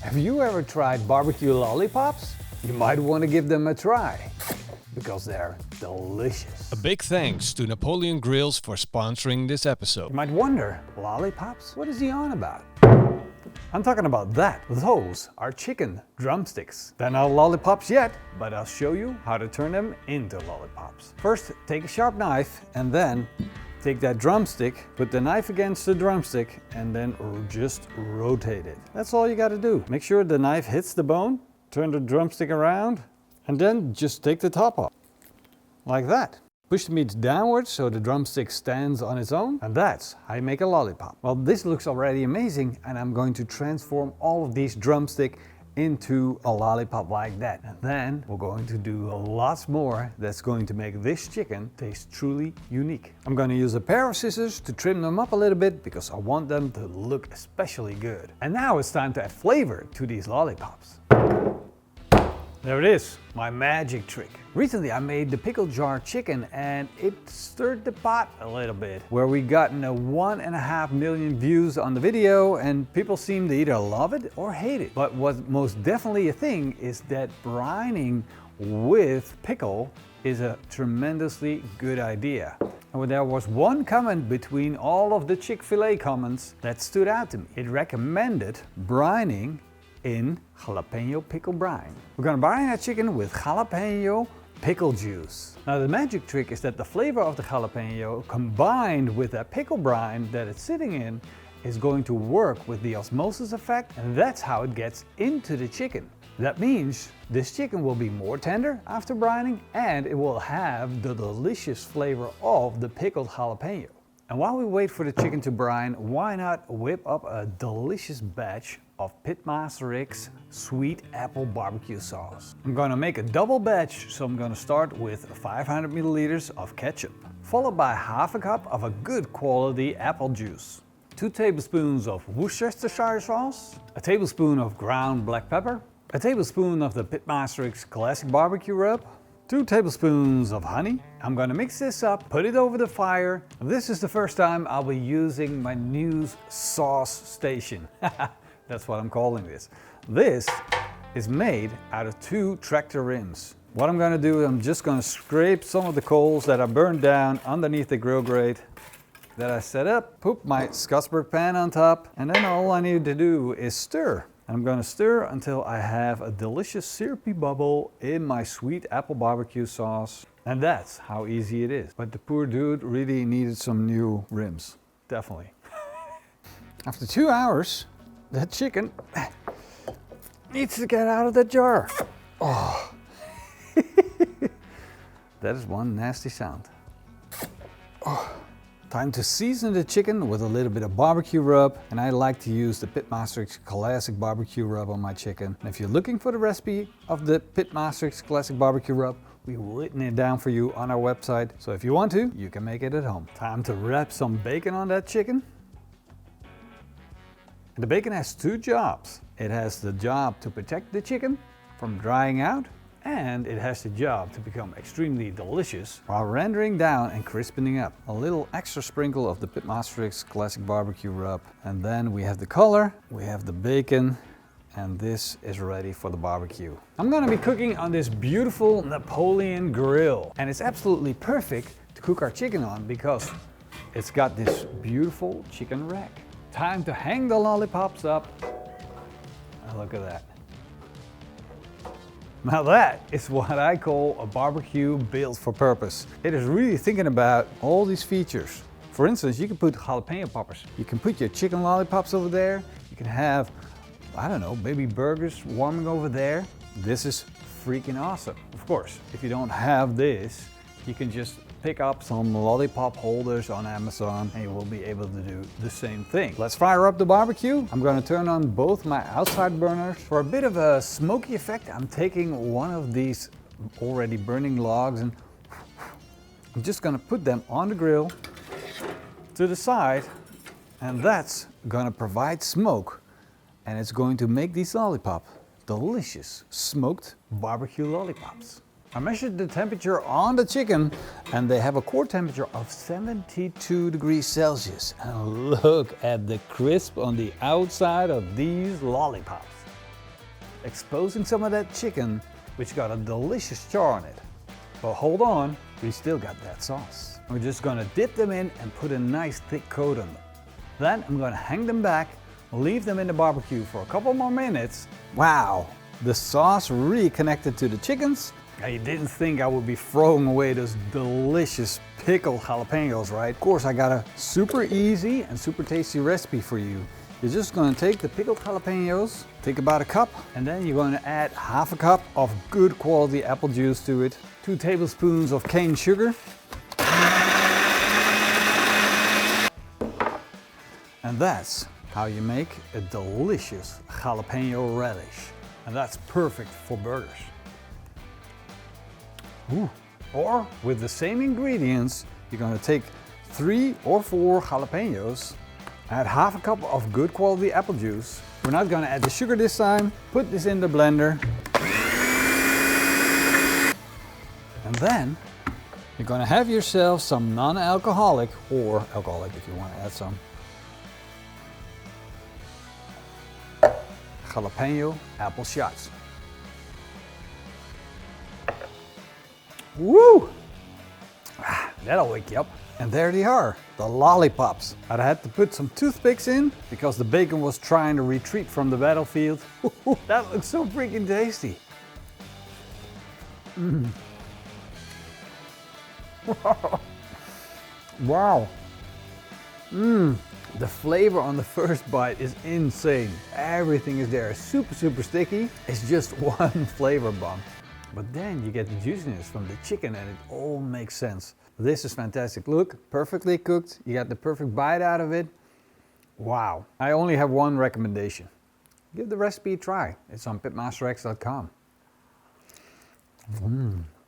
Have you ever tried barbecue lollipops? You might want to give them a try, because they're delicious. A big thanks to Napoleon Grills for sponsoring this episode. You might wonder, lollipops? What is he on about? I'm talking about that. Those are chicken drumsticks. They're not lollipops yet, but I'll show you how to turn them into lollipops. First, take a sharp knife and then take that drumstick, put the knife against the drumstick and then just rotate it. That's all you got to do. Make sure the knife hits the bone, turn the drumstick around and then just take the top off. Like that. Push the meat downwards so the drumstick stands on its own, and that's how you make a lollipop. Well, this looks already amazing, and I'm going to transform all of these drumsticks into a lollipop like that. And then we're going to do lots more that's going to make this chicken taste truly unique. I'm going to use a pair of scissors to trim them up a little bit because I want them to look especially good. And now it's time to add flavor to these lollipops. There it is, my magic trick. Recently I made the pickle jar chicken and it stirred the pot a little bit. Where we gotten 1.5 million views on the video and people seem to either love it or hate it. But what's most definitely a thing is that brining with pickle is a tremendously good idea. And there was one comment between all of the Chick-fil-A comments that stood out to me. It recommended brining in jalapeno pickle brine. We're gonna brine that chicken with jalapeno pickle juice. Now the magic trick is that the flavor of the jalapeno combined with that pickle brine that it's sitting in is going to work with the osmosis effect, and that's how it gets into the chicken. That means this chicken will be more tender after brining and it will have the delicious flavor of the pickled jalapeno. And while we wait for the chicken to brine, why not whip up a delicious batch of PitmasterX sweet apple barbecue sauce. I'm gonna make a double batch, so I'm gonna start with 500 milliliters of ketchup, followed by half a cup of a good quality apple juice, 2 tablespoons of Worcestershire sauce, a tablespoon of ground black pepper, a tablespoon of the PitmasterX classic barbecue rub, 2 tablespoons of honey. I'm gonna mix this up, put it over the fire. This is the first time I'll be using my new sauce station. That's what I'm calling this. This is made out of 2 tractor rims. What I'm gonna do, I'm just gonna scrape some of the coals that are burned down underneath the grill grate that I set up, put my Scotsburg pan on top, and then all I need to do is stir. And I'm gonna stir until I have a delicious syrupy bubble in my sweet apple barbecue sauce. And that's how easy it is. But the poor dude really needed some new rims, definitely. After 2 hours, that chicken needs to get out of the jar. Oh, that is one nasty sound. Oh. Time to season the chicken with a little bit of barbecue rub, and I like to use the PitmasterX classic barbecue rub on my chicken. And if you're looking for the recipe of the PitmasterX classic barbecue rub, we've written it down for you on our website. So if you want to, you can make it at home. Time to wrap some bacon on that chicken. The bacon has 2 jobs. It has the job to protect the chicken from drying out, and it has the job to become extremely delicious while rendering down and crispening up. A little extra sprinkle of the PitmasterX classic barbecue rub, and then we have the color, we have the bacon, and this is ready for the barbecue. I'm gonna be cooking on this beautiful Napoleon grill, and it's absolutely perfect to cook our chicken on because it's got this beautiful chicken rack. Time to hang the lollipops up. And look at that. Now that is what I call a barbecue built for purpose. It is really thinking about all these features. For instance, you can put jalapeno poppers. You can put your chicken lollipops over there. You can have, I don't know, baby burgers warming over there. This is freaking awesome. Of course, if you don't have this, you can just pick up some lollipop holders on Amazon and you will be able to do the same thing. Let's fire up the barbecue. I'm going to turn on both my outside burners. For a bit of a smoky effect, I'm taking one of these already burning logs and I'm just going to put them on the grill to the side, and that's going to provide smoke, and it's going to make these lollipops delicious smoked barbecue lollipops. I measured the temperature on the chicken and they have a core temperature of 72 degrees Celsius. And look at the crisp on the outside of these lollipops. exposing some of that chicken, which got a delicious char on it. But hold on, we still got that sauce. We're just gonna dip them in and put a nice thick coat on them. Then I'm gonna hang them back, leave them in the barbecue for a couple more minutes. Wow, the sauce really connected to the chickens. I didn't think I would be throwing away those delicious pickled jalapenos, right? Of course, I got a super easy and super tasty recipe for you. You're just gonna take the pickled jalapenos, take about a cup, and then you're gonna add half a cup of good quality apple juice to it, 2 tablespoons of cane sugar, and that's how you make a delicious jalapeno relish. And that's perfect for burgers. Ooh. Or with the same ingredients, you're gonna take 3 or 4 jalapenos, add half a cup of good quality apple juice. We're not gonna add the sugar this time. Put this in the blender. And then you're gonna have yourself some non-alcoholic, or alcoholic if you wanna add some, jalapeno apple shots. Woo! That'll wake you up. And there they are, the lollipops. I had to put some toothpicks in because the bacon was trying to retreat from the battlefield. That looks so freaking tasty. Wow. The flavor on the first bite is insane. Everything is there, super, super sticky. It's just one flavor bomb. But then you get the juiciness from the chicken and it all makes sense. This is fantastic. Look, perfectly cooked. You got the perfect bite out of it. Wow. I only have one recommendation. Give the recipe a try. It's on PitmasterX.com.